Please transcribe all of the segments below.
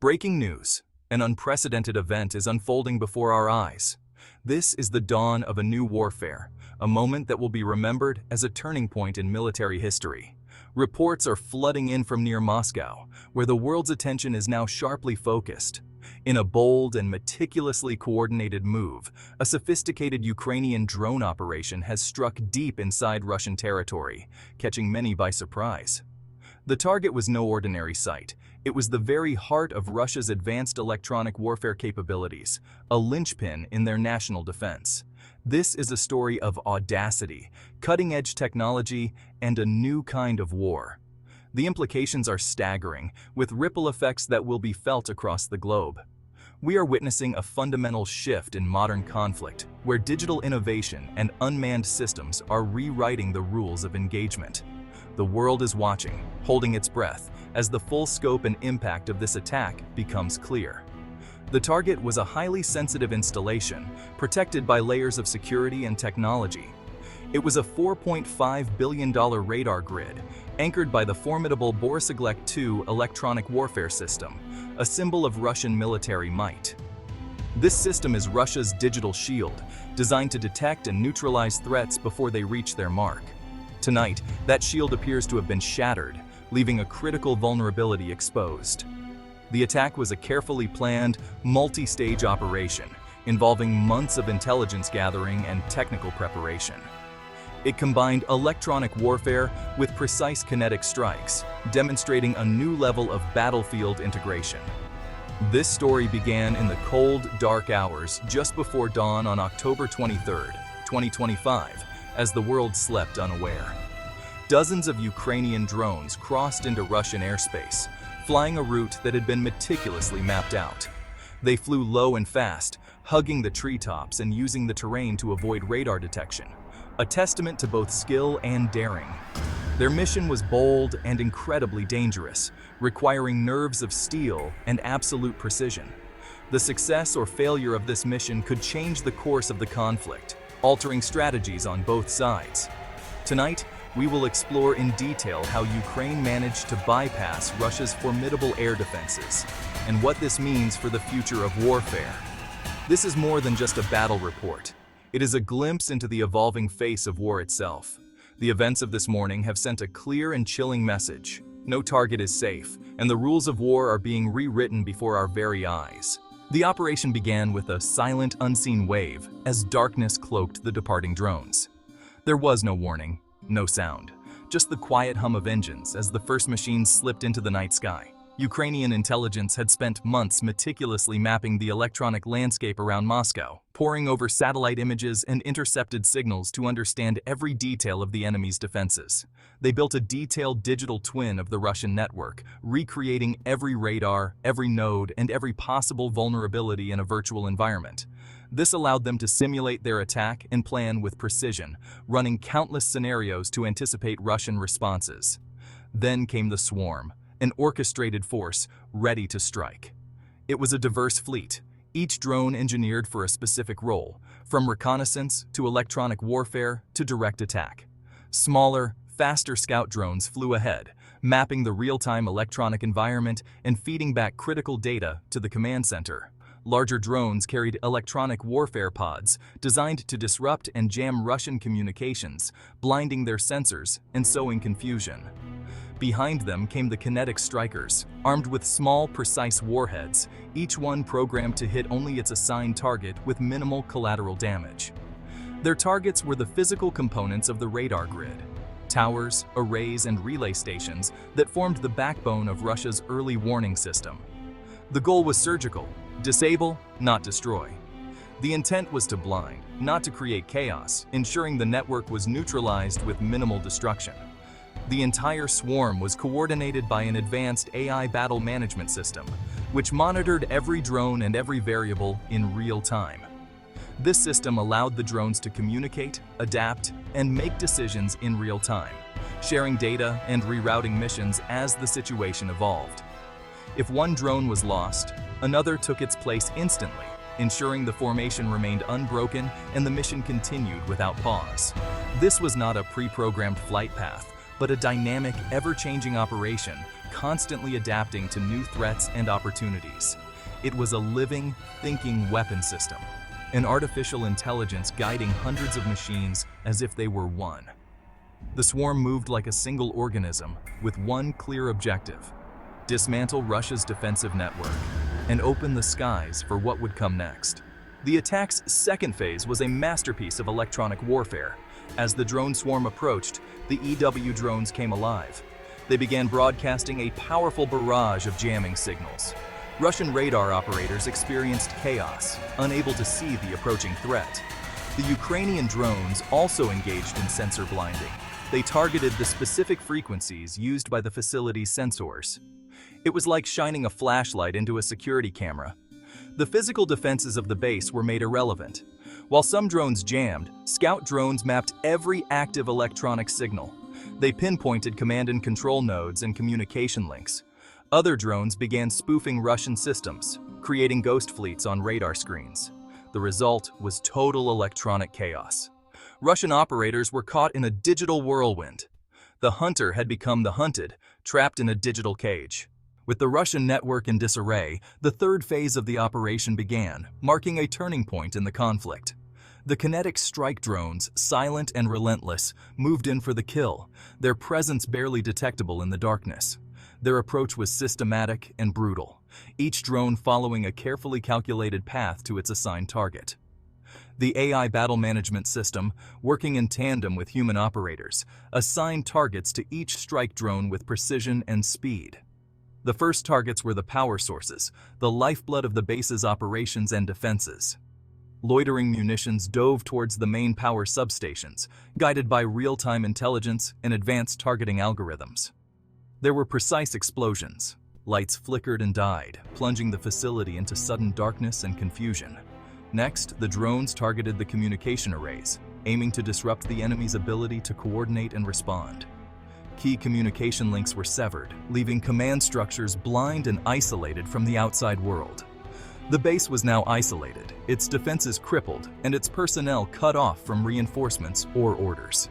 Breaking news. An unprecedented event is unfolding before our eyes. This is the dawn of a new warfare, a moment that will be remembered as a turning point in military history. Reports are flooding in from near Moscow, where the world's attention is now sharply focused. In a bold and meticulously coordinated move, a sophisticated Ukrainian drone operation has struck deep inside Russian territory, catching many by surprise. The target was no ordinary sight. It was the very heart of Russia's advanced electronic warfare capabilities, a linchpin in their national defense. This is a story of audacity, cutting-edge technology, and a new kind of war. The implications are staggering, with ripple effects that will be felt across the globe. We are witnessing a fundamental shift in modern conflict, where digital innovation and unmanned systems are rewriting the rules of engagement. The world is watching, holding its breath, as the full scope and impact of this attack becomes clear. The target was a highly sensitive installation, protected by layers of security and technology. It was a $4.5 billion radar grid, anchored by the formidable Borisovlek-2 electronic warfare system, a symbol of Russian military might. This system is Russia's digital shield, designed to detect and neutralize threats before they reach their mark. Tonight, that shield appears to have been shattered, leaving a critical vulnerability exposed. The attack was a carefully planned, multi-stage operation, involving months of intelligence gathering and technical preparation. It combined electronic warfare with precise kinetic strikes, demonstrating a new level of battlefield integration. This story began in the cold, dark hours just before dawn on October 23, 2025, as the world slept unaware. Dozens of Ukrainian drones crossed into Russian airspace, flying a route that had been meticulously mapped out. They flew low and fast, hugging the treetops and using the terrain to avoid radar detection, a testament to both skill and daring. Their mission was bold and incredibly dangerous, requiring nerves of steel and absolute precision. The success or failure of this mission could change the course of the conflict, altering strategies on both sides. Tonight, we will explore in detail how Ukraine managed to bypass Russia's formidable air defenses, and what this means for the future of warfare. This is more than just a battle report. It is a glimpse into the evolving face of war itself. The events of this morning have sent a clear and chilling message. No target is safe, and the rules of war are being rewritten before our very eyes. The operation began with a silent, unseen wave as darkness cloaked the departing drones. There was no warning, no sound, just the quiet hum of engines as the first machines slipped into the night sky. Ukrainian intelligence had spent months meticulously mapping the electronic landscape around Moscow, poring over satellite images and intercepted signals to understand every detail of the enemy's defenses. They built a detailed digital twin of the Russian network, recreating every radar, every node, and every possible vulnerability in a virtual environment. This allowed them to simulate their attack and plan with precision, running countless scenarios to anticipate Russian responses. Then came the swarm, an orchestrated force ready to strike. It was a diverse fleet, each drone engineered for a specific role, from reconnaissance to electronic warfare to direct attack. Smaller, faster scout drones flew ahead, mapping the real-time electronic environment and feeding back critical data to the command center. Larger drones carried electronic warfare pods designed to disrupt and jam Russian communications, blinding their sensors and sowing confusion. Behind them came the kinetic strikers, armed with small, precise warheads, each one programmed to hit only its assigned target with minimal collateral damage. Their targets were the physical components of the radar grid, towers, arrays, and relay stations that formed the backbone of Russia's early warning system. The goal was surgical: disable, not destroy. The intent was to blind, not to create chaos, ensuring the network was neutralized with minimal destruction. The entire swarm was coordinated by an advanced AI battle management system, which monitored every drone and every variable in real time. This system allowed the drones to communicate, adapt, and make decisions in real time, sharing data and rerouting missions as the situation evolved. If one drone was lost, another took its place instantly, ensuring the formation remained unbroken and the mission continued without pause. This was not a pre-programmed flight path, but a dynamic, ever-changing operation constantly adapting to new threats and opportunities. It was a living, thinking weapon system, an artificial intelligence guiding hundreds of machines as if they were one. The swarm moved like a single organism with one clear objective: dismantle Russia's defensive network and open the skies for what would come next. The attack's second phase was a masterpiece of electronic warfare. As the drone swarm approached, the EW drones came alive. They began broadcasting a powerful barrage of jamming signals. Russian radar operators experienced chaos, unable to see the approaching threat. The Ukrainian drones also engaged in sensor blinding. They targeted the specific frequencies used by the facility's sensors. It was like shining a flashlight into a security camera. The physical defenses of the base were made irrelevant. While some drones jammed, scout drones mapped every active electronic signal. They pinpointed command and control nodes and communication links. Other drones began spoofing Russian systems, creating ghost fleets on radar screens. The result was total electronic chaos. Russian operators were caught in a digital whirlwind. The hunter had become the hunted, trapped in a digital cage. With the Russian network in disarray, the third phase of the operation began, marking a turning point in the conflict. The kinetic strike drones, silent and relentless, moved in for the kill, their presence barely detectable in the darkness. Their approach was systematic and brutal, each drone following a carefully calculated path to its assigned target. The AI battle management system, working in tandem with human operators, assigned targets to each strike drone with precision and speed. The first targets were the power sources, the lifeblood of the base's operations and defenses. Loitering munitions dove towards the main power substations, guided by real-time intelligence and advanced targeting algorithms. There were precise explosions. Lights flickered and died, plunging the facility into sudden darkness and confusion. Next, the drones targeted the communication arrays, aiming to disrupt the enemy's ability to coordinate and respond. Key communication links were severed, leaving command structures blind and isolated from the outside world. The base was now isolated, its defenses crippled, and its personnel cut off from reinforcements or orders.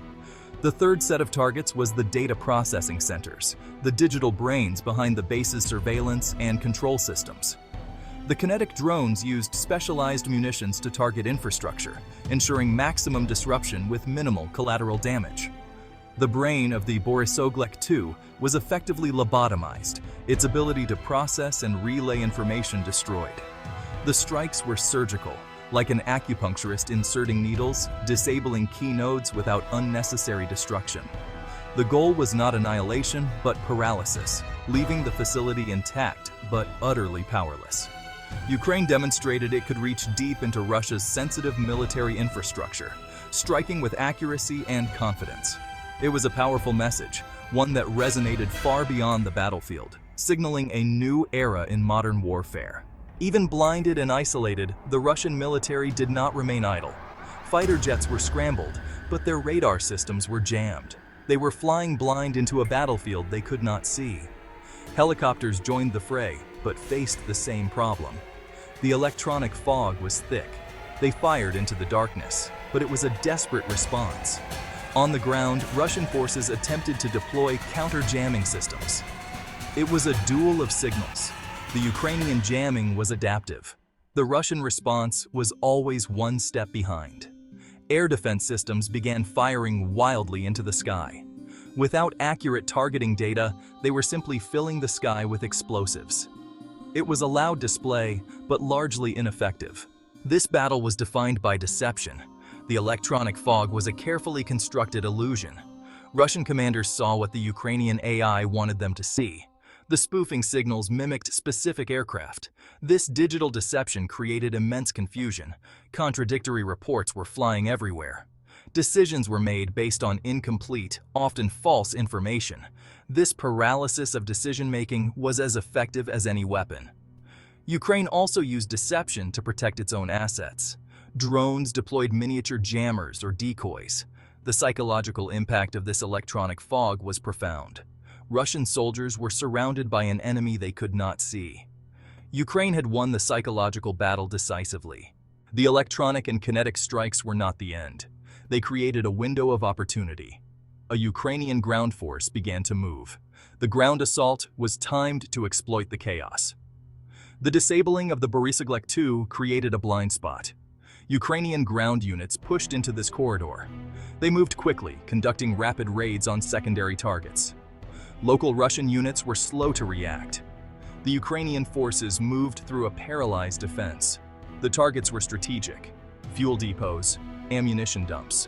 The third set of targets was the data processing centers, the digital brains behind the base's surveillance and control systems. The kinetic drones used specialized munitions to target infrastructure, ensuring maximum disruption with minimal collateral damage. The brain of the Borisoglek II was effectively lobotomized, its ability to process and relay information destroyed. The strikes were surgical, like an acupuncturist inserting needles, disabling key nodes without unnecessary destruction. The goal was not annihilation, but paralysis, leaving the facility intact but utterly powerless. Ukraine demonstrated it could reach deep into Russia's sensitive military infrastructure, striking with accuracy and confidence. It was a powerful message, one that resonated far beyond the battlefield, signaling a new era in modern warfare. Even blinded and isolated, the Russian military did not remain idle. Fighter jets were scrambled, but their radar systems were jammed. They were flying blind into a battlefield they could not see. Helicopters joined the fray, but faced the same problem. The electronic fog was thick. They fired into the darkness, but it was a desperate response. On the ground, Russian forces attempted to deploy counter-jamming systems. It was a duel of signals. The Ukrainian jamming was adaptive. The Russian response was always one step behind. Air defense systems began firing wildly into the sky. Without accurate targeting data, they were simply filling the sky with explosives. It was a loud display, but largely ineffective. This battle was defined by deception. The electronic fog was a carefully constructed illusion. Russian commanders saw what the Ukrainian AI wanted them to see. The spoofing signals mimicked specific aircraft. This digital deception created immense confusion. Contradictory reports were flying everywhere. Decisions were made based on incomplete, often false information. This paralysis of decision-making was as effective as any weapon. Ukraine also used deception to protect its own assets. Drones deployed miniature jammers or decoys. The psychological impact of this electronic fog was profound. Russian soldiers were surrounded by an enemy they could not see. Ukraine had won the psychological battle decisively. The electronic and kinetic strikes were not the end. They created a window of opportunity. a Ukrainian ground force began to move. The ground assault was timed to exploit the chaos. The disabling of the Borisogleg II created a blind spot. Ukrainian ground units pushed into this corridor. They moved quickly, conducting rapid raids on secondary targets. Local Russian units were slow to react. The Ukrainian forces moved through a paralyzed defense. The targets were strategic: fuel depots, ammunition dumps.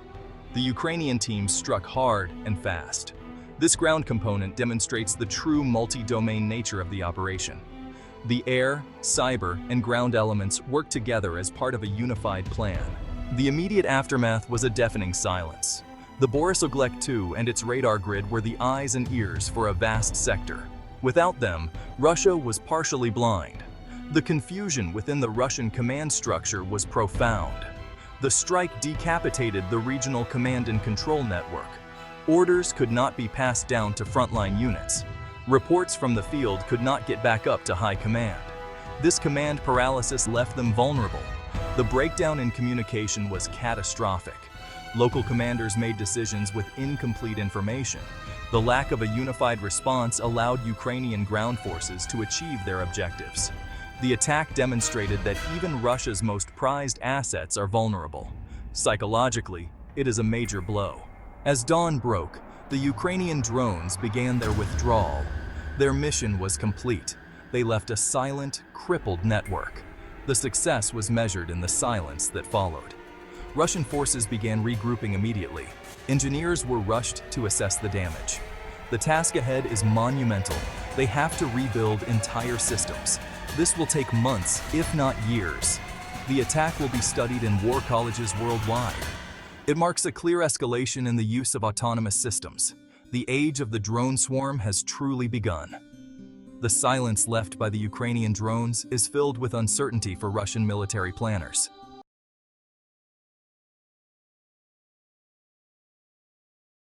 The Ukrainian teams struck hard and fast. This ground component demonstrates the true multi-domain nature of the operation. The air, cyber, and ground elements worked together as part of a unified plan. The immediate aftermath was a deafening silence. The Borisogleg II and its radar grid were the eyes and ears for a vast sector. Without them, Russia was partially blind. The confusion within the Russian command structure was profound. The strike decapitated the regional command and control network. Orders could not be passed down to frontline units. Reports from the field could not get back up to high command. This command paralysis left them vulnerable. The breakdown in communication was catastrophic. Local commanders made decisions with incomplete information. The lack of a unified response allowed Ukrainian ground forces to achieve their objectives. The attack demonstrated that even Russia's most prized assets are vulnerable. Psychologically, it is a major blow. As dawn broke, the Ukrainian drones began their withdrawal. Their mission was complete. They left a silent, crippled network. The success was measured in the silence that followed. Russian forces began regrouping immediately. Engineers were rushed to assess the damage. The task ahead is monumental. They have to rebuild entire systems. This will take months, if not years. The attack will be studied in war colleges worldwide. It marks a clear escalation in the use of autonomous systems. The age of the drone swarm has truly begun. The silence left by the Ukrainian drones is filled with uncertainty for Russian military planners.